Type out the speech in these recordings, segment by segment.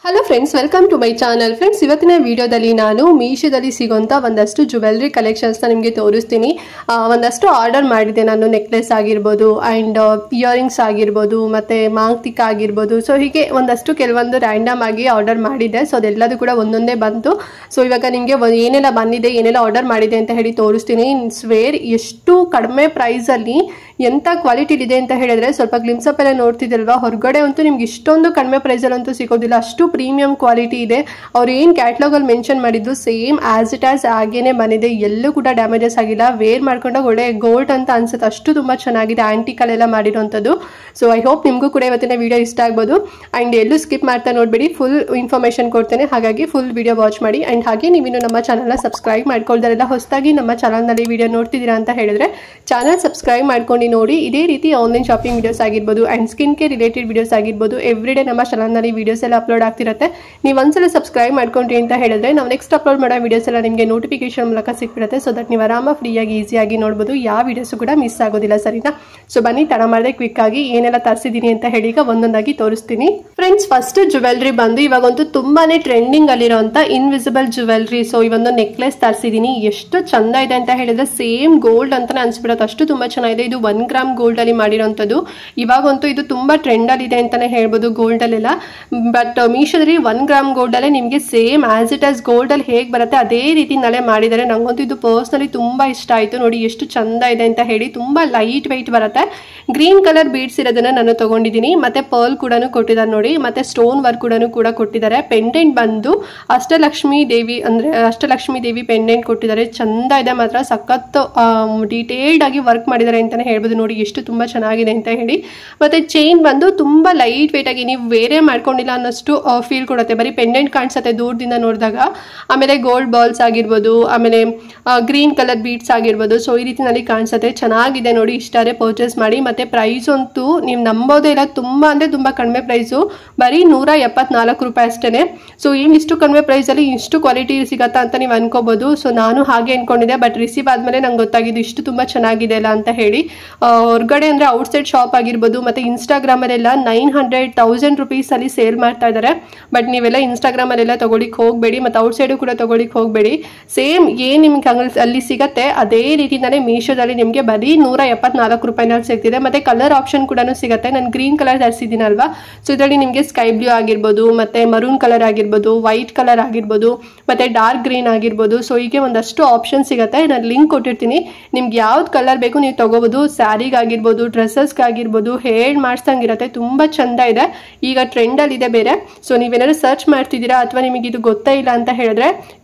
Hello friends, welcome to my channel. Friends, ಇವತ್ತಿನ ವಿಡಿಯೋದಲ್ಲಿ ನಾನು ಮೀಶೋದಲ್ಲಿ ಸಿಗೋಂಥ ಒಂದಷ್ಟು ಜ್ಯುವೆಲ್ರಿ ಕಲೆಕ್ಷನ್ಸ್ನ ನಿಮಗೆ ತೋರಿಸ್ತೀನಿ. ಒಂದಷ್ಟು ಆರ್ಡರ್ ಮಾಡಿದೆ ನಾನು. ನೆಕ್ಲೆಸ್ ಆಗಿರ್ಬೋದು ಆ್ಯಂಡ್ ಇಯರಿಂಗ್ಸ್ ಆಗಿರ್ಬೋದು ಮತ್ತು ಮಾಂಗಟಿಕ ಆಗಿರ್ಬೋದು. ಸೊ ಹೀಗೆ ಒಂದಷ್ಟು ಕೆಲವೊಂದು ರ್ಯಾಂಡಮ್ ಆಗಿ ಆರ್ಡರ್ ಮಾಡಿದೆ. ಸೊ ಅದೆಲ್ಲದೂ ಕೂಡ ಒಂದೊಂದೇ ಬಂತು. ಸೊ ಇವಾಗ ನಿಮಗೆ ಏನೆಲ್ಲ ಬಂದಿದೆ, ಏನೆಲ್ಲ ಆರ್ಡರ್ ಮಾಡಿದೆ ಅಂತ ಹೇಳಿ ತೋರಿಸ್ತೀನಿ. ಸ್ವೇರ್ ಎಷ್ಟು ಕಡಿಮೆ ಪ್ರೈಸಲ್ಲಿ ಎಂಥ ಕ್ವಾಲಿಟಿಲಿದೆ ಅಂತ ಹೇಳಿದ್ರೆ ಸ್ವಲ್ಪ ಗ್ಲಿಮ್ಸಪ್ ಎಲ್ಲ ನೋಡ್ತಿದ್ದಲ್ವಾ, ಹೊರಗಡೆ ಅಂತೂ ನಿಮ್ಗೆ ಇಷ್ಟೊಂದು ಕಡಿಮೆ ಪ್ರೈಸಲ್ಲಂತೂ ಸಿಗೋದಿಲ್ಲ. ಅಷ್ಟು ಪ್ರೀಮಿಯಂ ಕ್ವಾಲಿಟಿ ಇದೆ. ಅವ್ರು ಏನು ಕ್ಯಾಟ್ಲಾಗಲ್ಲಿ ಮೆನ್ಷನ್ ಮಾಡಿದ್ದು ಸೇಮ್ ಆಸ್ ಇಟ್ ಆಸ್ ಆಗೇನೆ ಬಂದಿದೆ. ಎಲ್ಲೂ ಕೂಡ ಡ್ಯಾಮೇಜಸ್ ಆಗಿಲ್ಲ. ವೇರ್ ಮಾಡ್ಕೊಂಡಾಗ ಒಳ್ಳೆ ಗೋಲ್ಡ್ ಅಂತ ಅನ್ಸುತ್ತೆ, ಅಷ್ಟು ತುಂಬ ಚೆನ್ನಾಗಿದೆ. ಆ್ಯಂಟಿಕಲ್ಲೆಲ್ಲ ಮಾಡಿರೋಂಥದ್ದು. ಸೊ ಐ ಹೋಪ್ ನಿಮಗೂ ಕೂಡ ಇವತ್ತಿನ ವಿಡಿಯೋ ಇಷ್ಟ ಆಗ್ಬೋದು. ಆ್ಯಂಡ್ ಎಲ್ಲೂ ಸ್ಕಿಪ್ ಮಾಡ್ತಾ ನೋಡಬೇಡಿ, ಫುಲ್ ಇನ್ಫಾರ್ಮೇಷನ್ ಕೊಡ್ತೇನೆ. ಹಾಗಾಗಿ ಫುಲ್ ವಿಡಿಯೋ ವಾಚ್ ಮಾಡಿ. ಆ್ಯಂಡ್ ಹಾಗೆ ನೀವಿನ್ನು ನಮ್ಮ ಚಾನಲ್ನ ಸಬ್ಸ್ಕ್ರೈಬ್ ಮಾಡ್ಕೊಳ್ದಾರೆಲ್ಲ ಹೊಸದಾಗಿ ನಮ್ಮ ಚಾನಲ್ನಲ್ಲಿ ವಿಡಿಯೋ ನೋಡ್ತಿದ್ದೀರಾ ಅಂತ ಹೇಳಿದ್ರೆ ಚಾನಲ್ ಸಬ್ಸ್ಕ್ರೈಬ್ ಮಾಡ್ಕೊಂಡು ನೋಡಿ. ಇದೇ ರೀತಿ ಆನ್ಲೈನ್ ಶಾಪಿಂಗ್ ವಿಡಿಯೋಸ್ ಆಗಿರ್ಬೋದು and skin care related videos ಆಗಿರ್ಬೋದು ಎವ್ರಿಡೇ ನಮ್ಮ ಚಾನಲ್ನಲ್ಲಿ ವಿಡಿಯೋಸ್ ಎಲ್ಲ ಅಪ್ಲೋಡ್ ಆಗ್ತಿರುತ್ತೆ. ನೀವು ಒಂದ್ಸಲ ಸಬ್ಸ್ಕ್ರೈಬ್ ಮಾಡ್ಕೊಂಡ್ರಿ ಅಂತ ಹೇಳಿದ್ರೆ ನಾವು ನೆಕ್ಸ್ಟ್ ಅಪ್ಲೋಡ್ ಮಾಡೋ ವಿಡಿಯೋಸ್ ಎಲ್ಲ ನಿಮಗೆ ನೋಟಿಫಿಕೇಶನ್ ಮೂಲಕ ಸಿಕ್ಬಿಡುತ್ತೆ. ಸೊ ದಟ್ ನೀವು ಆರಾಮ ಫ್ರೀಯಾಗಿ ಈಸಿಯಾಗಿ ನೋಡ್ಬೋದು. ಯಾವ ವಿಡಿಯೋಸು ಕೂಡ ಮಿಸ್ ಆಗೋದಿಲ್ಲ, ಸರಿನಾ? ಸೊ ಬನ್ನಿ, ತಡ ಮಾಡದೆ ಕ್ವಿಕ್ ಆಗಿ ಏನೆಲ್ಲ ತರಿಸಿದ್ದೀನಿ ಅಂತ ಹೇಳಿ ಈಗ ಒಂದೊಂದಾಗಿ ತೋರಿಸ್ತೀನಿ. ಫ್ರೆಂಡ್ಸ್, ಫಸ್ಟ್ ಜ್ಯುವೆಲ್ರಿ ಬಂದು ಇವಾಗಂತೂ ತುಂಬಾನೇ ಟ್ರೆಂಡಿಂಗ್ ಅಲ್ಲಿರೋಂಥ ಇನ್ವಿಸಿಬಲ್ ಜ್ಯುವೆಲ್ರಿ. ಸೊ ಈ ಒಂದು ನೆಕ್ಲೆಸ್ ತರಿಸಿದ್ದೀನಿ. ಎಷ್ಟು ಚಂದ ಇದೆ ಅಂತ ಹೇಳಿದ್ರೆ ಸೇಮ್ ಗೋಲ್ಡ್ ಅಂತಾನೆ ಅನ್ಸ್ಬಿಡುತ್ತೆ, ಅಷ್ಟು ತುಂಬಾ ಚೆನ್ನಾಗಿದೆ. ಇದು 1 ಗ್ರಾಮ್ ಗೋಲ್ಡ್ ಅಲ್ಲಿ ಮಾಡಿರೋಂಥದ್ದು. ಇವಾಗಂತೂ ಇದು ತುಂಬಾ ಟ್ರೆಂಡ್ ಅಲ್ಲಿ ಇದೆ ಅಂತಾನೆ ಹೇಳ್ಬೋದು ಗೋಲ್ಡ್ ಅಲ್ಲೆಲ್ಲ. ಬಟ್ ಮೀಶೋದಲ್ಲಿ 1 ಗ್ರಾಮ್ ಗೋಲ್ಡ್ ಅಲ್ಲೇ ನಿಮಗೆ same as it as gold ಅಲ್ಲಿ ಹೇಗೆ ಬರುತ್ತೆ ಅದೇ ರೀತಿ ನಲೆ ಮಾಡಿದ್ದಾರೆ. ನಂಗಂತೂ ಇದು ಪರ್ಸ್ನಲಿ ತುಂಬಾ ಇಷ್ಟ ಆಯ್ತು. ನೋಡಿ ಎಷ್ಟು ಚಂದ ಇದೆ ಅಂತ ಹೇಳಿ. ತುಂಬಾ ಲೈಟ್ ವೆಯ್ಟ್ ಬರುತ್ತೆ. ಗ್ರೀನ್ ಕಲರ್ ಬೀಡ್ಸ್ ಇರೋದನ್ನ ನಾನು ತಗೊಂಡಿದ್ದೀನಿ. ಮತ್ತೆ ಪರ್ಲ್ ಕೂಡ ಕೊಟ್ಟಿದ್ದಾರೆ ನೋಡಿ. ಮತ್ತೆ ಸ್ಟೋನ್ ವರ್ಕ್ ಕೂಡ ಕೊಟ್ಟಿದ್ದಾರೆ. ಪೆಂಡೆಂಟ್ ಬಂದು ಅಷ್ಟಲಕ್ಷ್ಮಿ ದೇವಿ ಪೆಂಡೆಂಟ್ ಕೊಟ್ಟಿದ್ದಾರೆ. ಚಂದ ಇದೆ ಮಾತ್ರ, ಸಖತ್ ಡೀಟೇಲ್ಡ್ ಆಗಿ ವರ್ಕ್ ಮಾಡಿದ್ದಾರೆ ಅಂತಾನೆ ಹೇಳ್ಬೋದು. ನೋಡಿ ಎಷ್ಟು ತುಂಬಾ ಚೆನ್ನಾಗಿದೆ ಅಂತ ಹೇಳಿ. ಮತ್ತೆ ಚೈನ್ ಬಂದು ತುಂಬಾ ಲೈಟ್ ವೆಯ್ಟ್ ಆಗಿ ನೀವು ಬೇರೆ ಮಾಡ್ಕೊಂಡಿಲ್ಲ ಅನ್ನೋಷ್ಟು ಫೀಲ್ ಕೊಡುತ್ತೆ. ಬರೀ ಪೆಂಡೆಂಟ್ ಕಾಣಿಸುತ್ತೆ ದೂರದಿಂದ ನೋಡಿದಾಗ. ಆಮೇಲೆ ಗೋಲ್ಡ್ ಬಾಲ್ಸ್ ಆಗಿರ್ಬೋದು, ಆಮೇಲೆ ಗ್ರೀನ್ ಕಲರ್ ಬೀಡ್ಸ್ ಆಗಿರ್ಬೋದು. ಸೊ ಈ ರೀತಿನಲ್ಲಿ ಕಾಣಿಸುತ್ತೆ, ಚೆನ್ನಾಗಿದೆ ನೋಡಿ. ಇಷ್ಟಾರೆ ಪರ್ಚೇಸ್ ಮಾಡಿ. ಮತ್ತೆ ಪ್ರೈಸ್ ಅಂತೂ ನೀವು ನಂಬೋದೇ ಇಲ್ಲ, ತುಂಬಾ ಅಂದ್ರೆ ತುಂಬಾ ಕಡಿಮೆ ಪ್ರೈಸು, ಬರೀ 174 ರೂಪಾಯಿ ಅಷ್ಟೇ. ಸೊ ಏನು ಇಷ್ಟು ಕಡಿಮೆ ಪ್ರೈಸಲ್ಲಿ ಇಷ್ಟು ಕ್ವಾಲಿಟಿ ಸಿಗತ್ತಾ ಅಂತ ನೀವು ಅನ್ಕೋಬಹುದು. ಸೊ ನಾನು ಹಾಗೆ ಅನ್ಕೊಂಡಿದ್ದೆ, ಬಟ್ ರಿಸೀವ್ ಆದ್ಮೇಲೆ ನಂಗೆ ಗೊತ್ತಾಗಿದ್ದು ಇಷ್ಟು ತುಂಬಾ ಚೆನ್ನಾಗಿದೆ ಅಲ್ಲ ಅಂತ ಹೇಳಿ. ಹೊರಗಡೆ ಅಂದ್ರೆ ಔಟ್ಸೈಡ್ ಶಾಪ್ ಆಗಿರ್ಬೋದು ಮತ್ತೆ ಇನ್ಸ್ಟಾಗ್ರಾಮ್ ಅಲ್ಲೆಲ್ಲ 900,000 rupees ಅಲ್ಲಿ ಸೇಲ್ ಮಾಡ್ತಾ ಇದ್ದಾರೆ. ಬಟ್ ನೀವೆಲ್ಲ ಇನ್ಸ್ಟಾಗ್ರಾಮ್ ಅಲ್ಲೆಲ್ಲ ತಗೊಳ್ಳಿಕ್ ಹೋಗಬೇಡಿ, ಮತ್ತೆ ಔಟ್ಸೈಡು ಕೂಡ ತಗೊಳ್ಳಿಕ್ ಹೋಗಬೇಡಿ. ಸೇಮ್ ಏನ್ ನಿಮ್ಗೆ ಅಲ್ಲಿ ಸಿಗತ್ತೆ ಅದೇ ರೀತಿಯಿಂದಾನೆ ಮೀಶೋದಲ್ಲಿ ನಿಮಗೆ ಬರೀ 174 ರೂಪಾಯಿನಲ್ಲಿ ಸಿಗ್ತಿದೆ. ಮತ್ತೆ ಕಲರ್ ಆಪ್ಷನ್ ಕೂಡ ಸಿಗುತ್ತೆ. ನಾನು ಗ್ರೀನ್ ಕಲರ್ ತರಿಸಿದ್ದೀನಲ್ವಾ, ಸೊ ಇದರಲ್ಲಿ ನಿಮಗೆ ಸ್ಕೈ ಬ್ಲೂ ಆಗಿರ್ಬೋದು, ಮತ್ತೆ ಮರೂನ್ ಕಲರ್ ಆಗಿರ್ಬೋದು, ವೈಟ್ ಕಲರ್ ಆಗಿರ್ಬೋದು, ಮತ್ತೆ ಡಾರ್ಕ್ ಗ್ರೀನ್ ಆಗಿರ್ಬೋದು. ಸೊ ಹೀಗೆ ಒಂದಷ್ಟು ಆಪ್ಷನ್ ಸಿಗುತ್ತೆ. ನಾನು ಲಿಂಕ್ ಕೊಟ್ಟಿರ್ತೀನಿ, ನಿಮ್ಗೆ ಯಾವ್ದು ಕಲರ್ ಬೇಕು ನೀವು ತಗೋಬಹುದು. ಸ್ಯಾರಿಗಾಗಿರ್ಬೋದು, ಡ್ರೆಸ್ಸಸ್ಗಾಗಿರ್ಬೋದು, ಹೇರ್ ಮಾಡಿಸ್ದಂಗಿರುತ್ತೆ. ತುಂಬಾ ಚಂದ ಇದೆ. ಈಗ ಟ್ರೆಂಡ್ ಅಲ್ಲಿ ಇದೆ ಬೇರೆ. ಸೊ ನೀವೇನಾದ್ರು ಸರ್ಚ್ ಮಾಡ್ತಿದ್ದೀರಾ ಅಥವಾ ನಿಮಗೆ ಇದು ಗೊತ್ತೇ ಇಲ್ಲ ಅಂತ ಹೇಳಿದ್ರೆ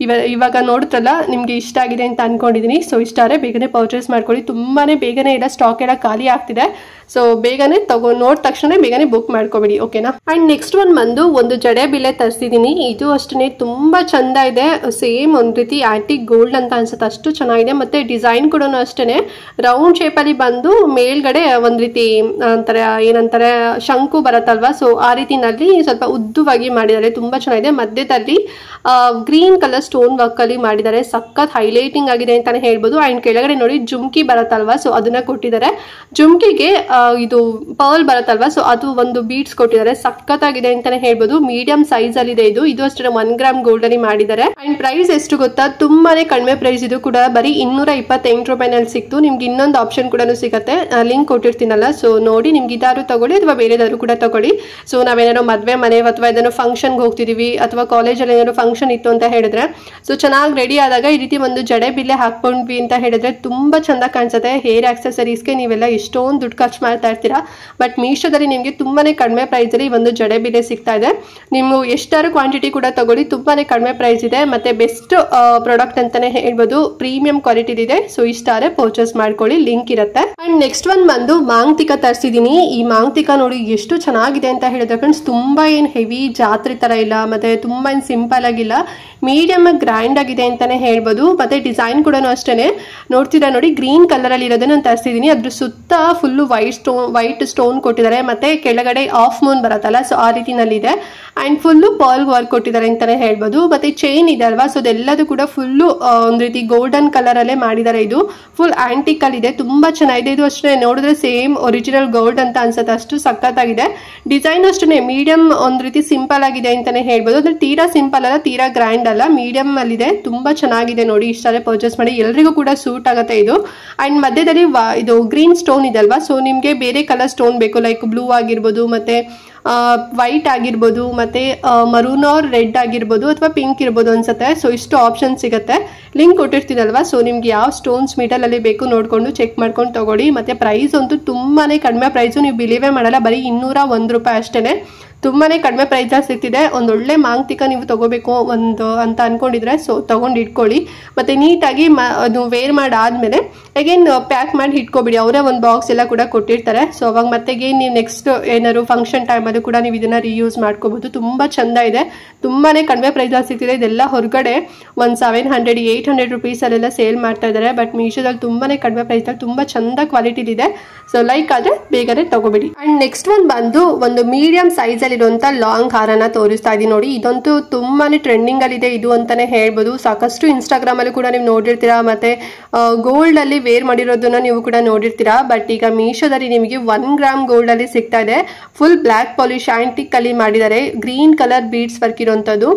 ಇವಾಗ ನೋಡುತ್ತಲ್ಲ, ನಿಮ್ಗೆ ಇಷ್ಟ ಆಗಿದೆ ಅಂತ ಅನ್ಕೊಂಡಿದೀನಿ. ಸೊ ಇಷ್ಟಾರೆ ಬೇಗನೆ ಪರ್ಚೇಸ್ ಮಾಡ್ಕೊಳ್ಳಿ. ತುಂಬಾನೇ ಬೇಗನೆ ಎಲ್ಲ ಸ್ಟಾಕ್ ಎಲ್ಲ ಖಾಲಿ ಆಗ್ತಿದೆ. ಸೊ ಬೇಗನೆ ನೋಡಿದ ತಕ್ಷಣ ಬೇಗನೆ ಬುಕ್ ಮಾಡ್ಕೋಬೇಡಿ, ಓಕೆನಾ? ಅಂಡ್ ನೆಕ್ಸ್ಟ್ ಬಂದು ಒಂದು ಜಡೆ ಬಿಲೆ ತರಿಸಿದೀನಿ. ಇದು ಅಷ್ಟೇ ತುಂಬಾ ಚಂದ ಇದೆ. ಸೇಮ್ ಒಂದ್ ರೀತಿ ಆಂಟಿಕ್ ಗೋಲ್ಡ್ ಅಂತ ಅನ್ಸುತ್ತೆ, ಅಷ್ಟು ಚೆನ್ನಾಗಿದೆ. ಮತ್ತೆ ಡಿಸೈನ್ ಕೂಡ ಅಷ್ಟೇನೆ ರೌಂಡ್ ಶೇಪ್ ಅಲ್ಲಿ ಬಂದು ಮೇಲ್ಗಡೆ ಒಂದ್ ರೀತಿ ಏನಂತಾರೆ ಶಂಕು ಬರುತ್ತಲ್ವಾ, ಸೊ ಆ ರೀತಿನಲ್ಲಿ ಸ್ವಲ್ಪ ಉದ್ದವಾಗಿ ಮಾಡಿದ್ದಾರೆ. ತುಂಬಾ ಚೆನ್ನಾಗಿದೆ. ಮಧ್ಯದಲ್ಲಿ ಗ್ರೀನ್ ಕಲರ್ ಸ್ಟೋನ್ ವರ್ಕ್ ಅಲ್ಲಿ ಮಾಡಿದ್ದಾರೆ. ಸಖತ್ ಹೈಲೈಟಿಂಗ್ ಆಗಿದೆ ಅಂತಾನೆ ಹೇಳ್ಬೋದು. ಅಂಡ್ ಕೆಳಗಡೆ ನೋಡಿ ಜುಮ್ಕಿ ಬರುತ್ತಲ್ವಾ, ಸೊ ಅದನ್ನ ಕೊಟ್ಟಿದ್ದಾರೆ. ಜುಮ್ಕಿಗೆ ಇದು ಪರ್ಲ್ ಬರುತ್ತಲ್ವಾ, ಸೊ ಅದು ಒಂದು ಬೀಡ್ಸ್ ಕೊಟ್ಟಿದ್ದಾರೆ. ಸಖತ್ತಾಗಿದೆ ಅಂತಾನೆ ಹೇಳ್ಬೋದು. ಮೀಡಿಯಂ ಸೈಜ್ ಅಲ್ಲಿ ಇದೆ ಇದು. ಇದು ಅಷ್ಟೇ 1 ಗ್ರಾಮ್ ಗೋಲ್ಡ್ ಅಲ್ಲಿ ಮಾಡಿದ್ದಾರೆ. ಅಂಡ್ ಪ್ರೈಸ್ ಎಷ್ಟು ಗೊತ್ತಾ, ತುಂಬಾನೇ ಕಡಿಮೆ ಪ್ರೈಸ್. ಇದು ಕೂಡ ಬರೀ 228 ರೂಪಾಯಿನಲ್ಲಿ ಸಿಕ್ತು. ನಿಮ್ಗೆ ಇನ್ನೊಂದು ಆಪ್ಷನ್ ಕೂಡ ಸಿಗುತ್ತೆ, ಲಿಂಕ್ ಕೊಟ್ಟಿರ್ತೀನಲ್ಲ. ಸೊ ನೋಡಿ, ನಿಮ್ಗೆ ಇದಾರು ತಗೊಳ್ಳಿ ಅಥವಾ ಬೇರೆದಾದ್ರು ಕೂಡ ತಗೊಳ್ಳಿ. ಸೊ ನಾವೇನಾದ್ರು ಮದ್ವೆ ಮನೆ ಅಥವಾ ಏನಾದ್ರು ಫಂಕ್ಷನ್ಗೆ ಹೋಗ್ತಿದೀವಿ ಅಥವಾ ಕಾಲೇಜಲ್ಲಿ ಏನಾದ್ರು ಫಂಕ್ಷನ್ ಇತ್ತು ಅಂತ ಹೇಳಿದ್ರೆ, ಸೊ ಚೆನ್ನಾಗಿ ರೆಡಿ ಆದಾಗ ಈ ರೀತಿ ಒಂದು ಜಡೆ ಬಿಲ್ಲೆ ಹಾಕೊಂಡ್ವಿ ಅಂತ ಹೇಳಿದ್ರೆ ತುಂಬಾ ಚಂದ ಕಾಣಿಸುತ್ತೆ. ಹೇರ್ ಆಕ್ಸೆಸರೀಸ್ಗೆ ನೀವೆಲ್ಲ ಎಷ್ಟೊಂದು ದುಡ್ಡು ಖರ್ಚು ಮಾಡ್ತಾ ಇರ್ತೀರಾ. ಬಟ್ ಮೀಶೋದಲ್ಲಿ ನಿಮಗೆ ತುಂಬಾನೇ ಕಡಿಮೆ ಪ್ರೈಸ್ ಅಲ್ಲಿ ಒಂದು ಜಡೆ ಬಿಲ್ಲೆ ಸಿಗ್ತಾ ಇದೆ. ನೀವು ಎಷ್ಟಾರು ಕ್ವಾಂಟಿಟಿ ಕೂಡ ತಗೊಳ್ಳಿ, ತುಂಬಾನೇ ಕಡಿಮೆ ಪ್ರೈಸ್ ಇದೆ. ಮತ್ತೆ ಬೆಸ್ಟ್ ಪ್ರಾಡಕ್ಟ್ ಅಂತಾನೆ ಹೇಳ್ಬೋದು. ಪ್ರೀಮಿಯಂ ಕ್ವಾಲಿಟಿ ಇದೆ. ಸೊ ಇಷ್ಟಾರೆ ಪರ್ಚೇಸ್ ಮಾಡ್ಕೊಳ್ಳಿ, ಲಿಂಕ್ ಇರುತ್ತೆ. ಅಂಡ್ ನೆಕ್ಸ್ಟ್ ಬಂದು ಮಾಂಗಟಿಕ ತರಿಸಿದೀನಿ. ಈ ಮಾಂಗಟಿಕ ನೋಡಿ ಎಷ್ಟು ಚೆನ್ನಾಗಿದೆ ಅಂತ ಹೇಳಿದ್ರೆ ಫ್ರೆಂಡ್ಸ್, ತುಂಬಾ ಏನ್ ಹೆವಿ ಜಾತ್ರೆ ತರ ಇಲ್ಲ, ಮತ್ತೆ ತುಂಬಾ ಏನ್ ಸಿಂಪಲ್ ಆಗಿಲ್ಲ, ಮೀಡಿಯಂ ಗ್ರ್ಯಾಂಡ್ ಆಗಿದೆ ಅಂತಾನೆ ಹೇಳ್ಬೋದು. ಮತ್ತೆ ಡಿಸೈನ್ ಕೂಡ ಅಷ್ಟೇನೆ ನೋಡ್ತೀರಾ ನೋಡಿ, ಗ್ರೀನ್ ಕಲರ್ ಅಲ್ಲಿ ಇರೋದನ್ನ ನಾನು ತರಿಸಿದೀನಿ. ಅದ್ರ ಸುತ್ತ ಫುಲ್ ವೈಟ್ ವೈಟ್ ಸ್ಟೋನ್ ಕೊಟ್ಟಿದ್ದಾರೆ, ಮತ್ತೆ ಕೆಳಗಡೆ ಆಫ್ ಮೂನ್ ಬರುತ್ತಲ್ಲ, ಸೊ ಆ ರೀತಿನಲ್ಲಿದೆ. ಅಂಡ್ ಫುಲ್ಲು ಪರ್ಲ್ ವರ್ಕ್ ಕೊಟ್ಟಿದ್ದಾರೆ ಅಂತಾನೆ ಹೇಳ್ಬೋದು. ಮತ್ತೆ ಚೈನ್ ಇದೆ ಅಲ್ವಾ, ಸೊ ಅದೆಲ್ಲದು ಕೂಡ ಫುಲ್ಲು ಒಂದು ರೀತಿ ಗೋಲ್ಡನ್ ಕಲರ್ ಅಲ್ಲೇ ಮಾಡಿದ್ದಾರೆ. ಇದು ಫುಲ್ ಆಂಟಿಕ್ ಅಲ್ಲಿ ಇದೆ, ತುಂಬಾ ಚೆನ್ನಾಗಿದೆ. ಇದು ಅಷ್ಟೇ ನೋಡಿದ್ರೆ ಸೇಮ್ ಒರಿಜಿನಲ್ ಗೋಲ್ಡ್ ಅಂತ ಅನ್ಸುತ್ತೆ, ಅಷ್ಟು ಸಖತ್ತಾಗಿದೆ. ಡಿಸೈನ್ ಅಷ್ಟೇ ಮೀಡಿಯಂ ಒಂದು ರೀತಿ ಸಿಂಪಲ್ ಆಗಿದೆ ಅಂತಾನೆ ಹೇಳ್ಬೋದು. ಅಂದ್ರೆ ತೀರಾ ಸಿಂಪಲ್ ಅಲ್ಲ, ತೀರಾ ಗ್ರ್ಯಾಂಡ್ ಅಲ್ಲ, ಮೀಡಿಯಂ ಅಲ್ಲಿ ಇದೆ. ತುಂಬಾ ಚೆನ್ನಾಗಿದೆ ನೋಡಿ, ಇಷ್ಟೇ ಪರ್ಚೇಸ್ ಮಾಡಿ, ಎಲ್ರಿಗೂ ಕೂಡ ಸೂಟ್ ಆಗುತ್ತೆ ಇದು. ಅಂಡ್ ಮಧ್ಯದಲ್ಲಿ ಇದು ಗ್ರೀನ್ ಸ್ಟೋನ್ ಇದೆ ಅಲ್ವಾ, ಸೊ ನಿಮ್ಗೆ ಬೇರೆ ಕಲರ್ ಸ್ಟೋನ್ ಬೇಕು, ಲೈಕ್ ಬ್ಲೂ ಆಗಿರ್ಬೋದು, ಮತ್ತೆ ವೈಟ್ ಆಗಿರ್ಬೋದು, ಮತ್ತೆ ಮರೂನ್ ಆರ್ ರೆಡ್ ಆಗಿರ್ಬೋದು, ಅಥವಾ ಪಿಂಕ್ ಇರ್ಬೋದು ಅನ್ಸುತ್ತೆ. ಸೊ ಇಷ್ಟು ಆಪ್ಷನ್ ಸಿಗುತ್ತೆ, ಲಿಂಕ್ ಕೊಟ್ಟಿರ್ತೀನಲ್ವಾ. ಸೊ ನಿಮ್ಗೆ ಯಾವ ಸ್ಟೋನ್ಸ್ ಮಿಡಲ್ ಅಲ್ಲಿ ಬೇಕು ನೋಡ್ಕೊಂಡು ಚೆಕ್ ಮಾಡ್ಕೊಂಡು ತಗೊಳ್ಳಿ. ಮತ್ತೆ ಪ್ರೈಸ್ ಅಂತೂ ತುಂಬಾನೇ ಕಡಿಮೆ ಪ್ರೈಸು, ನೀವು ಬಿಲೀವೇ ಮಾಡಲ್ಲ, ಬರೀ 201 ರೂಪಾಯಿ ಅಷ್ಟೇನೆ. ತುಂಬಾನೇ ಕಡಿಮೆ ಪ್ರೈಸ್ ಸಿಗ್ತಿದೆ. ಒಂದೊಳ್ಳೆ ಮಾಂಗಟಿಕ ನೀವು ತಗೋಬೇಕು ಅಂತ ಅನ್ಕೊಂಡಿದ್ರೆ ಸೊ ತಗೊಂಡು ಇಟ್ಕೊಳ್ಳಿ. ಮತ್ತೆ ನೀಟಾಗಿ ಅದು ವೇರ್ ಮಾಡಾದ್ಮೇಲೆ ಅಗೇನ್ ಪ್ಯಾಕ್ ಮಾಡಿ ಇಟ್ಕೊಬಿಡಿ. ಅವರೇ ಒಂದು ಬಾಕ್ಸ್ ಎಲ್ಲ ಕೂಡ ಕೊಟ್ಟಿರ್ತಾರೆ. ಸೊ ಅವಾಗ ಮತ್ತೆ ನೀವು ನೆಕ್ಸ್ಟ್ ಏನಾದ್ರು ಫಂಕ್ಷನ್ ಟೈಮಲ್ಲೂ ಕೂಡ ನೀವು ಇದನ್ನ ರೀಯೂಸ್ ಮಾಡ್ಕೋಬಹುದು. ತುಂಬಾ ಚಂದ ಇದೆ, ತುಂಬಾನೇ ಕಡಿಮೆ ಪ್ರೈಸ್ ಸಿಗ್ತಿದೆ. ಇದೆಲ್ಲ ಹೊರಗಡೆ 700-800 ರುಪೀಸ್ ಅಲ್ಲೆಲ್ಲ ಸೇಲ್ ಮಾಡ್ತಾ ಇದ್ದಾರೆ. ಬಟ್ ಮೀಶೋದಲ್ಲಿ ತುಂಬಾನೇ ಕಡಿಮೆ ಪ್ರೈಸ್ ಅಲ್ಲಿ ತುಂಬಾ ಚಂದ ಕ್ವಾಲಿಟಿ ಇದೆ. ಸೊ ಲೈಕ್ ಆದ್ರೆ ಬೇಗನೆ ತಗೋಬಿಡಿ. ಅಂಡ್ ನೆಕ್ಸ್ಟ್ ಬಂದು ಒಂದು ಮೀಡಿಯಂ ಸೈಜ್ ಇರುವಂತ ಲಾಂಗ್ ಹಾರನ ತೋರಿಸ್ತಾ ಇದೀನಿ ನೋಡಿ. ಇದಂತೂ ತುಂಬಾನೇ ಟ್ರೆಂಡಿಂಗ್ ಅಲ್ಲಿ ಇದೆ ಇದು ಅಂತಾನೆ ಹೇಳ್ಬೋದು. ಸಾಕಷ್ಟು ಇನ್ಸ್ಟಾಗ್ರಾಮ್ ಅಲ್ಲಿ ಕೂಡ ನೀವು ನೋಡಿರ್ತೀರಾ, ಮತ್ತೆ ಗೋಲ್ಡ್ ಅಲ್ಲಿ ವೇರ್ ಮಾಡಿರೋದನ್ನ ನೀವು ಕೂಡ ನೋಡಿರ್ತೀರಾ. ಬಟ್ ಈಗ ಮೀಶೋದಲ್ಲಿ ನಿಮಗೆ 1 ಗ್ರಾಮ್ ಗೋಲ್ಡ್ ಅಲ್ಲಿ ಸಿಗ್ತಾ ಇದೆ. ಫುಲ್ ಬ್ಲಾಕ್ ಪಾಲಿಶ್ ಆಂಟಿಕ್ ಅಲ್ಲಿ ಮಾಡಿದ್ದಾರೆ, ಗ್ರೀನ್ ಕಲರ್ ಬೀಡ್ಸ್ ವರ್ಕ್ ಇರುವಂತದ್ದು.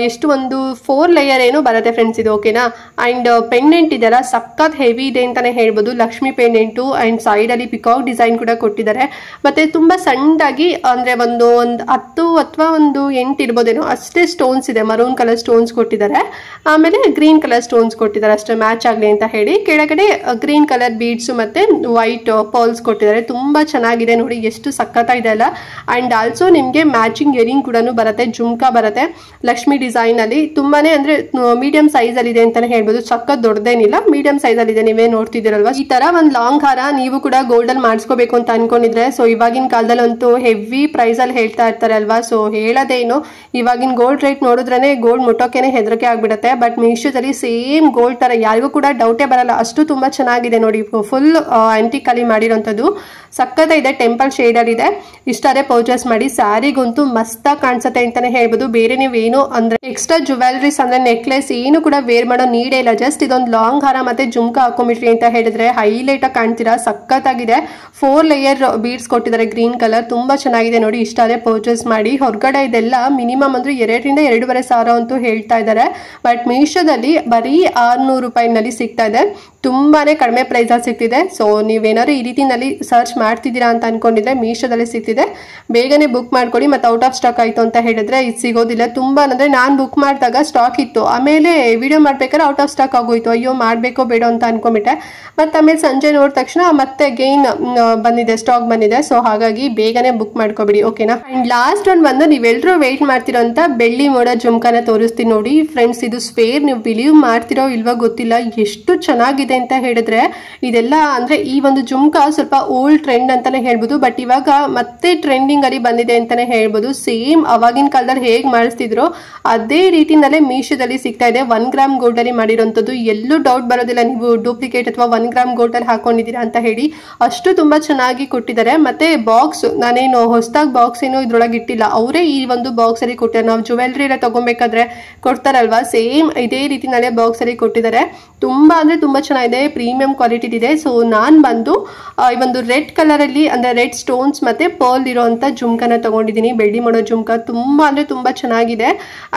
ಎಷ್ಟು ಒಂದು 4 ಲೇಯರ್ ಏನು ಬರುತ್ತೆ ಫ್ರೆಂಡ್ಸ್ ಇದು, ಓಕೆನಾ. ಅಂಡ್ ಪೆಂಡೆಂಟ್ ಇದೆಲ್ಲ ಸಖತ್ ಹೆವಿ ಇದೆ ಅಂತಾನೆ ಹೇಳ್ಬೋದು. ಲಕ್ಷ್ಮಿ ಪೆಂಡೆಂಟು ಅಂಡ್ ಸೈಡ್ ಅಲ್ಲಿ ಪಿಕಾಕ್ ಡಿಸೈನ್ ಕೂಡ ಕೊಟ್ಟಿದ್ದಾರೆ. ಮತ್ತೆ ತುಂಬಾ ಸಣ್ಣದಾಗಿ ಅಂದ್ರೆ ಒಂದು 10 ಅಥವಾ ಒಂದು 8 ಇರ್ಬೋದೇನೋ ಅಷ್ಟೇ ಸ್ಟೋನ್ಸ್ ಇದೆ. ಮರೂನ್ ಕಲರ್ ಸ್ಟೋನ್ಸ್ ಕೊಟ್ಟಿದ್ದಾರೆ, ಆಮೇಲೆ ಗ್ರೀನ್ ಕಲರ್ ಸ್ಟೋನ್ಸ್ ಕೊಟ್ಟಿದ್ದಾರೆ ಅಷ್ಟೇ ಮ್ಯಾಚ್ ಆಗಲಿ ಅಂತ ಹೇಳಿ. ಕೆಳಗಡೆ ಗ್ರೀನ್ ಕಲರ್ ಬೀಡ್ಸ್ ಮತ್ತೆ ವೈಟ್ ಪರ್ಲ್ಸ್ ಕೊಟ್ಟಿದ್ದಾರೆ. ತುಂಬಾ ಚೆನ್ನಾಗಿದೆ ನೋಡಿ, ಎಷ್ಟು ಸಖತ್ತಾಗಿದೆ ಅಲ್ಲ. ಅಂಡ್ ಆಲ್ಸೋ ನಿಮ್ಗೆ ಮ್ಯಾಚಿಂಗ್ ಇಯರಿಂಗ್ ಕೂಡ ಬರುತ್ತೆ, ಜುಮ್ಕಾ ಬರುತ್ತೆ ಲಕ್ಷ್ಮಿ ಡಿಸೈನ್ ಅಲ್ಲಿ. ತುಂಬಾನೇ ಅಂದ್ರೆ ಮೀಡಿಯಂ ಸೈಜ್ ಅಲ್ಲಿ ಇದೆ ಅಂತಾನೆ ಹೇಳ್ಬೋದು. ಸಖತ್ ದೊಡ್ಡದೇನಿಲ್ಲ, ಮೀಡಿಯಂ ಸೈಜ್ ಅಲ್ಲಿ ಇದೆ. ನೀವೇ ನೋಡ್ತಿದ್ದೀರಲ್ವಾ, ಈ ತರ ಒಂದು ಲಾಂಗ್ ಹಾರ ನೀವು ಕೂಡ ಗೋಲ್ಡ್ ಅಲ್ಲಿ ಮಾಡಿಸ್ಕೋಬೇಕು ಅಂತ ಅನ್ಕೊಂಡಿದ್ರೆ ಸೊ ಇವಾಗಿನ ಕಾಲದಲ್ಲಿ ಅಂತೂ ಹೆವಿ ಪ್ರೈಸ್ ಅಲ್ಲಿ ಹೇಳ್ತಾ ಇರ್ತಾರೆ ಅಲ್ವಾ. ಸೊ ಹೇಳೋದೇನು, ಇವಾಗಿನ ಗೋಲ್ಡ್ ರೇಟ್ ನೋಡಿದ್ರೇನೆ ಗೋಲ್ಡ್ ಮುಟ್ಟೋಕೆನೆ ಹೆದರಿಕೆ ಆಗ್ಬಿಡುತ್ತೆ. ಬಟ್ ಮೀಶೋದಲ್ಲಿ ಸೇಮ್ ಗೋಲ್ಡ್ ತರ ಯಾರಿಗೂ ಕೂಡ ಡೌಟೇ ಬರಲ್ಲ, ಅಷ್ಟು ತುಂಬಾ ಚೆನ್ನಾಗಿದೆ ನೋಡಿ. ಫುಲ್ ಆಂಟಿಕ್ ಅಲ್ಲಿ ಮಾಡಿರೋಂಥದ್ದು ಸಖತ್ ಇದೆ, ಟೆಂಪಲ್ ಶೇಡ್ ಅಲ್ಲಿ ಇದೆ. ಇಷ್ಟಾರೆ ಪರ್ಚೇಸ್ ಮಾಡಿ, ಸ್ಯಾರಿಗಂತೂ ಮಸ್ತಾಗಿ ಕಾಣಿಸುತ್ತೆ ಅಂತಾನೆ ಹೇಳ್ಬೋದು. ಬೇರೆ ನೀವೇನು ಅಂದ್ರೆ ಎಕ್ಸ್ಟ್ರಾ ಜುವೆಲ್ರೀಸ್ ಅಂದ್ರೆ ನೆಕ್ಲೆಸ್ ಏನು ಕೂಡ ವೇರ್ ಮಾಡೋ ನೀಡೇ ಇಲ್ಲ. ಜಸ್ಟ್ ಇದೊಂದು ಲಾಂಗ್ ಹಾರ ಮತ್ತೆ ಜುಮ್ಕಾ ಹಾಕೊಂಡ್ಬಿಟ್ರಿ ಅಂತ ಹೇಳಿದ್ರೆ ಹೈಲೈಟ್ ಆಗಿ ಕಾಣ್ತೀರಾ, ಸಖತ್ತಾಗಿದೆ. 4 ಲೇಯರ್ ಬೀಡ್ಸ್ ಕೊಟ್ಟಿದ್ದಾರೆ ಗ್ರೀನ್ ಕಲರ್, ತುಂಬಾ ಚೆನ್ನಾಗಿದೆ ನೋಡಿ. ಇಷ್ಟಾರೆ ಪರ್ಚೇಸ್ ಮಾಡಿ. ಹೊರಗಡೆ ಇದೆಲ್ಲ ಮಿನಿಮಮ್ ಅಂದ್ರೆ 2,000-2,500 ಸಾವಿರ ಅಂತೂ ಹೇಳ್ತಾ ಇದ್ದಾರೆ. ಬಟ್ ಮೀಶೋದಲ್ಲಿ ಬರೀ 600 ರೂಪಾಯಿನಲ್ಲಿ ಸಿಗ್ತಾ ಇದೆ. ತುಂಬಾನೇ ಕಡಿಮೆ ಪ್ರೈಸ್ ಅಲ್ಲಿ ಸಿಗ್ತಿದೆ. ಸೊ ನೀವೇನಾದ್ರು ಈ ರೀತಿನಲ್ಲಿ ಸರ್ಚ್ ಮಾಡ್ತಿದ್ದೀರಾ ಅಂತ ಅನ್ಕೊಂಡಿದ್ರೆ ಮೀಶೋದಲ್ಲಿ ಸಿಗ್ತಿದೆ, ಬೇಗನೆ ಬುಕ್ ಮಾಡ್ಕೊಳ್ಳಿ. ಮತ್ತೆ ಔಟ್ ಆಫ್ ಸ್ಟಾಕ್ ಆಯ್ತು ಅಂತ ಹೇಳಿದ್ರೆ ಇದು ಸಿಗೋದಿಲ್ಲ. ತುಂಬಾ ಅಂದ್ರೆ ನಾನು ಬುಕ್ ಮಾಡಿದಾಗ ಸ್ಟಾಕ್ ಇತ್ತು, ಆಮೇಲೆ ವಿಡಿಯೋ ಮಾಡ್ಬೇಕಾದ್ರೆ ಔಟ್ ಆಫ್ ಸ್ಟಾಕ್ ಆಗೋಯ್ತು. ಅಯ್ಯೋ ಮಾಡ್ಬೇಕೋ ಬೇಡ ಅಂತ ಅನ್ಕೊಂಡ್ಬಿಟ್ಟೆ. ಮತ್ತೆ ಆಮೇಲೆ ಸಂಜೆ ನೋಡಿದ ತಕ್ಷಣ ಮತ್ತೆ ಅಗೈನ್ ಬಂದಿದೆ, ಸ್ಟಾಕ್ ಬಂದಿದೆ. ಸೊ ಹಾಗಾಗಿ ಬೇಗನೆ ಬುಕ್ ಮಾಡ್ಕೊಬಿಡಿ, ಓಕೆನಾ. ಅಂಡ್ ಲಾಸ್ಟ್ ಬಂದು ನೀವೆಲ್ಲರೂ ವೇಟ್ ಮಾಡ್ತಿರೋಂತ ಬೆಳ್ಳಿ ಮೋಡ ಜುಮ್ಕಾನ ತೋರಿಸ್ತೀನಿ ನೋಡಿ ಫ್ರೆಂಡ್ಸ್. ಇದು ಸ್ಪೇರ್, ನೀವು ಬಿಲೀವ್ ಮಾಡ್ತಿರೋ ಇಲ್ವಾ ಗೊತ್ತಿಲ್ಲ, ಎಷ್ಟು ಚೆನ್ನಾಗಿದೆ ಅಂತ ಹೇಳಿದ್ರೆ. ಇದೆಲ್ಲ ಅಂದ್ರೆ ಈ ಒಂದು ಜುಮ್ಕಾ ಸ್ವಲ್ಪ ಓಲ್ಡ್ ಟ್ರೆಂಡ್ ಅಂತಾನೆ ಹೇಳ್ಬೋದು. ಬಟ್ ಇವಾಗ ಮತ್ತೆ ಟ್ರೆಂಡಿಂಗ್ ಅಲ್ಲಿ ಬಂದಿದೆ ಅಂತಾನೆ ಹೇಳ್ಬೋದು. ಸೇಮ್ ಅವಾಗಿನ ಕಾಲದಲ್ಲಿ ಹೇಗ್ ಮಾಡಿಸ್ತಿದ್ರು ಅದೇ ರೀತಿನಲ್ಲೇ ಮೀಶೋದಲ್ಲಿ ಸಿಗ್ತಾ ಇದೆ. 1 ಗ್ರಾಮ್ ಗೋಲ್ಡ್ ಅಲ್ಲಿ ಮಾಡಿರೋಂಥದ್ದು. ಎಲ್ಲೂ ಡೌಟ್ ಬರೋದಿಲ್ಲ ನೀವು ಡೂಪ್ಲಿಕೇಟ್ ಅಥವಾ 1 ಗ್ರಾಮ್ ಗೋಲ್ಡ್ ಅಲ್ಲಿ ಹಾಕೊಂಡಿದ್ದೀರಾ ಅಂತ ಹೇಳಿ. ಅಷ್ಟು ತುಂಬಾ ಚೆನ್ನಾಗಿ ಕೊಟ್ಟಿದ್ದಾರೆ. ಮತ್ತೆ ಬಾಕ್ಸ್ ನಾನೇನು ಹೊಸದಾಗಿ ಬಾಕ್ಸ್ ಏನು ಇದ್ರೊಳಗೆ ಇಟ್ಟಿಲ್ಲ, ಅವರೇ ಈ ಒಂದು ಬಾಕ್ಸ್ ಅಲ್ಲಿ ಕೊಟ್ಟಿದ್ದಾರೆ. ನಾವು ಜುವೆಲ್ರಿ ಎಲ್ಲ ತಗೊಬೇಕಾದ್ರೆ ಕೊಡ್ತಾರಲ್ವಾ, ಸೇಮ್ ಇದೇ ರೀತಿನಲ್ಲೇ ಬಾಕ್ಸ್ ಅಲ್ಲಿ ಕೊಟ್ಟಿದ್ದಾರೆ. ತುಂಬಾ ಅಂದ್ರೆ ತುಂಬಾ ಚೆನ್ನಾಗಿದೆ, ಪ್ರೀಮಿಯಂ ಕ್ವಾಲಿಟಿ ಇದೆ. ಸೊ ನಾನ್ ಬಂದು ಈ ಒಂದು ರೆಡ್ ಕಲರ್ ಅಲ್ಲಿ ಅಂದ್ರೆ ರೆಡ್ ಸ್ಟೋನ್ಸ್ ಮತ್ತೆ ಪರ್ಲ್ ಇರೋಂತ ಜುಮ್ಕಾನ ತಗೊಂಡಿದ್ದೀನಿ, ಬೆಳ್ಳಿ ಮಾಡೋ ಜುಮ್ಕಾ. ತುಂಬಾ ಅಂದ್ರೆ ತುಂಬಾ ಚೆನ್ನಾಗಿದೆ.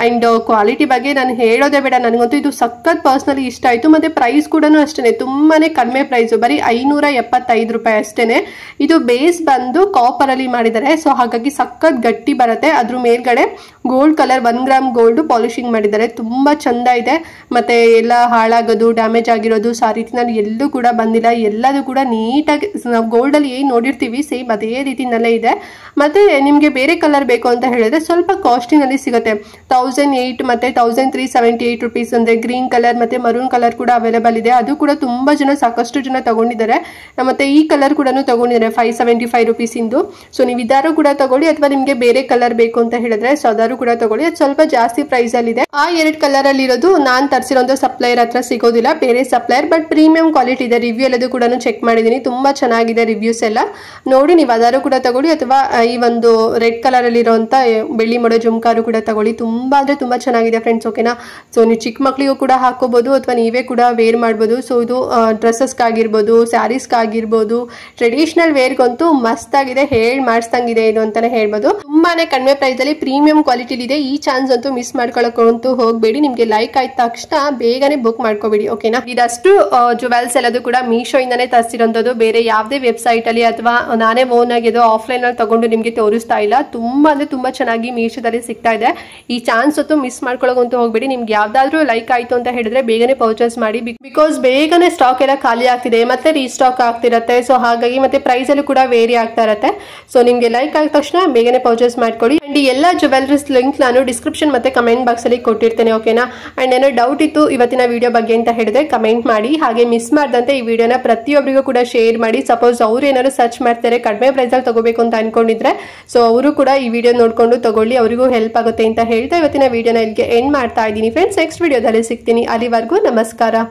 ಅಂಡ್ ಕ್ವಾಲಿಟಿ ಬಗ್ಗೆ ನಾನು ಹೇಳೋದೇ ಬೇಡ, ನನಗಂತೂ ಇದು ಸಖತ್ ಪರ್ಸನಲಿ ಇಷ್ಟ ಆಯ್ತು. ಮತ್ತೆ ಪ್ರೈಸ್ ಕೂಡ ಅಷ್ಟೇನೆ, ತುಂಬಾನೇ ಕಡಿಮೆ ಪ್ರೈಸ್, ಬರೀ 575 ರೂಪಾಯಿ ಅಷ್ಟೇನೆ. ಇದು ಬೇಸ್ ಬಂದು ಕಾಪರ್ ಅಲ್ಲಿ ಮಾಡಿದ್ದಾರೆ. ಸೊ ಹಾಗಾಗಿ ಸಖತ್ ಗಟ್ಟಿ ಬರುತ್ತೆ. ಅದ್ರ ಮೇಲ್ಗಡೆ gold colour 1 gram gold polishing ಮಾಡಿದ್ದಾರೆ. ತುಂಬಾ ಚಂದ ಇದೆ. ಮತ್ತೆ ಎಲ್ಲ ಹಾಳಾಗೋದು, ಡ್ಯಾಮೇಜ್ ಆಗಿರೋದು ಆ ರೀತಿನಲ್ಲಿ ಎಲ್ಲೂ ಕೂಡ ಬಂದಿಲ್ಲ. ಎಲ್ಲದೂ ಕೂಡ ನೀಟಾಗಿ ನಾವು ಗೋಲ್ಡ್ ಅಲ್ಲಿ ಏನ್ ನೋಡಿರ್ತೀವಿ ಸೇಮ್ ಅದೇ ರೀತಿನಲ್ಲೇ ಇದೆ. ಮತ್ತೆ ನಿಮ್ಗೆ ಬೇರೆ ಕಲರ್ ಬೇಕು ಅಂತ ಹೇಳಿದ್ರೆ ಸ್ವಲ್ಪ ಕಾಸ್ಟಿನಲ್ಲಿ ಸಿಗುತ್ತೆ. 1008 ಮತ್ತೆ 1378 ರುಪೀಸ್ ಅಂದ್ರೆ ಗ್ರೀನ್ ಕಲರ್ ಮತ್ತೆ ಮರೂನ್ ಕಲರ್ ಕೂಡ ಅವೈಲೇಬಲ್ ಇದೆ. ಅದು ಕೂಡ ತುಂಬಾ ಜನ ಸಾಕಷ್ಟು ಜನ ತಗೊಂಡಿದ್ದಾರೆ. ಮತ್ತೆ ಈ ಕಲರ್ ಕೂಡ ತಗೊಂಡಿದ್ದಾರೆ 575 ರುಪೀಸ್ ಇಂದು. ಸೊ ನೀವು ಇದಾರು ಕೂಡ ತಗೊಳ್ಳಿ, ಅಥವಾ ನಿಮ್ಗೆ ಬೇರೆ ಕಲರ್ ಬೇಕು ಅಂತ ಹೇಳಿದ್ರೆ ಸೊ ಅದಾರು ಕೂಡ ತಗೊಳ್ಳಿ. ಅದು ಸ್ವಲ್ಪ ಜಾಸ್ತಿ ಪ್ರೈಸ್ ಅಲ್ಲಿ ಇದೆ. ಆ 2 ಕಲರ್ ಅಲ್ಲಿ ಇರೋದು ನಾನ್ ತರಿಸಿರೋ ಸಪ್ಲೈಯರ್ ಹತ್ರ ಸಿಗೋದಿಲ್ಲ, ಬೇರೆ supplier. But but premium quality ಇದೆ. ರಿವ್ಯೂ ಎಲ್ಲದೂ ಕೂಡ ಚೆಕ್ ಮಾಡಿದ್ದೀನಿ, ತುಂಬಾ ಚೆನ್ನಾಗಿದೆ ರಿವ್ಯೂಸ್ ಎಲ್ಲ. ನೋಡಿ ನೀವು ಅದಾರು ಕೂಡ ತಗೊಳ್ಳಿ, ಅಥವಾ ಈ ಒಂದು ರೆಡ್ ಕಲರ್ ಅಲ್ಲಿ ಇರುವಂತ ಬೆಳ್ಳಿ ಮಾಡೋ ಜುಮ್ಕಾರು ಕೂಡ ತಗೊಳ್ಳಿ. ತುಂಬಾ ಅಂದ್ರೆ ತುಂಬಾ ಚೆನ್ನಾಗಿದೆ ಫ್ರೆಂಡ್ಸ್. ಓಕೆನಾ, ಸೊ ನೀವು ಚಿಕ್ಕ ಮಕ್ಕಳಿಗೂ ಕೂಡ ಹಾಕೋಬಹುದು ಅಥವಾ ನೀವೇ ಕೂಡ ವೇರ್ ಮಾಡ್ಬೋದು. ಸೊ ಇದು ಡ್ರೆಸ್ಸಸ್ಗಾಗಿರ್ಬೋದು, ಸ್ಯಾರೀಸ್ಗಾಗಿರ್ಬೋದು, ಟ್ರೆಡಿಷನಲ್ ವೇರ್ಗಂತೂ ಮಸ್ತ್ ಆಗಿದೆ, ಮಾಡಿಸ್ದಂಗಿದೆ ಇದು ಅಂತಾನೆ ಹೇಳ್ಬೋದು. ತುಂಬಾನೇ ಕಡಿಮೆ ಪ್ರೈಸ್ ಅಲ್ಲಿ ಪ್ರೀಮಿಯಂ ಕ್ವಾಲಿಟಿ ಇದೆ. ಈ ಚಾನ್ಸ್ ಅಂತೂ ಮಿಸ್ ಮಾಡ್ಕೊಳ್ಳೋಕಂತೂ ಹೋಗಬೇಡಿ. ನಿಮ್ಗೆ ಲೈಕ್ ಆಯ್ತ ತಕ್ಷಣ ಬೇಗನೆ ಬುಕ್ ಮಾಡ್ಕೋಬೇಡಿ. ಓಕೆನಾ, ಇದಷ್ಟು ಜುವೆಲ್ಸ್ ಎಲ್ಲದು ಕೂಡ ಮೀಶೋ ಇಂದಾನೆ ತರಿಸಿರೋಂಥದ್ದು, ಬೇರೆ ಯಾವುದೇ ವೆಬ್ಸೈಟ್ ಅಲ್ಲಿ ಅಥವಾ ನಾನೇ ಓನ್ ಆಗಿ ಆಫ್ಲೈನ್ ಅಲ್ಲಿ ತಗೊಂಡು ನಿಮ್ಗೆ ತೋರಿಸ್ತಾ ಇಲ್ಲ. ತುಂಬಾ ಅಂದ್ರೆ ತುಂಬಾ ಚೆನ್ನಾಗಿ ಮೀಶೋದಲ್ಲಿ ಸಿಗ್ತಾ ಇದೆ. ಈ ಚಾನ್ಸ್ ಅಂತೂ ಮಿಸ್ ಮಾಡ್ಕೊಳ್ಳೋಕಂತೂ ಹೋಗಬೇಡಿ. ನಿಮ್ಗೆ ಯಾವ್ದಾದ್ರು ಲೈಕ್ ಆಯ್ತು ಅಂತ ಹೇಳಿದ್ರೆ ಬೇಗನೆ ಪರ್ಚೇಸ್ ಮಾಡಿ, ಬಿಕಾಸ್ ಬೇಗನೆ ಸ್ಟಾಕ್ ಎಲ್ಲ ಖಾಲಿ ಆಗ್ತಿದೆ, ಮತ್ತೆ ರೀಸ್ಟಾಕ್ ಆಗ್ತಿರತ್ತೆ. ಸೊ ಹಾಗಾಗಿ ಮತ್ತೆ ಪ್ರೈಸ್ ಅಲ್ಲೂ ಕೂಡ ವೇರಿ ಆಗ್ತಾ ಇರತ್ತೆ. ಸೊ ನಿಮ್ಗೆ ಲೈಕ್ ಆದ ತಕ್ಷಣ ಬೇಗನೆ ಪರ್ಚೇಸ್ ಮಾಡ್ಕೊಳ್ಳಿ. ಅಂಡ್ ಈ ಎಲ್ಲ ಜುವೆಲ್ರೀಸ್ ಲಿಂಕ್ ನಾನು ಡಿಸ್ಕ್ರಿಪ್ಷನ್ ಮತ್ತೆ ಕಮೆಂಟ್ ಬಾಕ್ಸ್ ಅಲ್ಲಿ ಕೊಟ್ಟಿರ್ತೇನೆ. ಓಕೆನಾ, ಅಂಡ್ ಏನೋ ಡೌಟ್ ಇತ್ತು ಇವತ್ತಿನ ವಿಡಿಯೋ ಬಗ್ಗೆ ಅಂತ ಹೇಳಿದ್ರೆ ಕಮೆಂಟ್ ಮಾಡಿ. ಹಾಗೆ ಮಿಸ್ ಮಾಡ್ದಂತೆ ಈ ವಿಡಿಯೋನ ಪ್ರತಿಯೊಬ್ಬರಿಗೂ ಕೂಡ ಶೇರ್ ಮಾಡಿ. ಸಪೋಸ್ ಅವ್ರು ಏನಾದ್ರು ಸರ್ಚ್ ಮಾಡ್ತಾರೆ ಕಡಿಮೆ ಪ್ರೈಸ್ ಅಲ್ಲಿ ತಗೋಬೇಕು ಅಂತ ಅನ್ಕೊಂಡಿದ್ರೆ, ಸೊ ಅವರು ಕೂಡ ಈ ವಿಡಿಯೋ ನೋಡ್ಕೊಂಡು ತಗೊಳ್ಳಿ, ಅವರಿಗೂ ಹೆಲ್ಪ್ ಆಗುತ್ತೆ ಅಂತ ಹೇಳ್ತಾ ಇವತ್ತಿನ ವಿಡಿಯೋನ ಇಲ್ಲಿಗೆ ಎಂಡ್ ಮಾಡ್ತಾ ಇದ್ದೀನಿ ಫ್ರೆಂಡ್ಸ್. ನೆಕ್ಸ್ಟ್ ವಿಡಿಯೋದಲ್ಲಿ ಸಿಗ್ತೀನಿ, ಅಲ್ಲಿವರೆಗೂ ನಮಸ್ಕಾರ.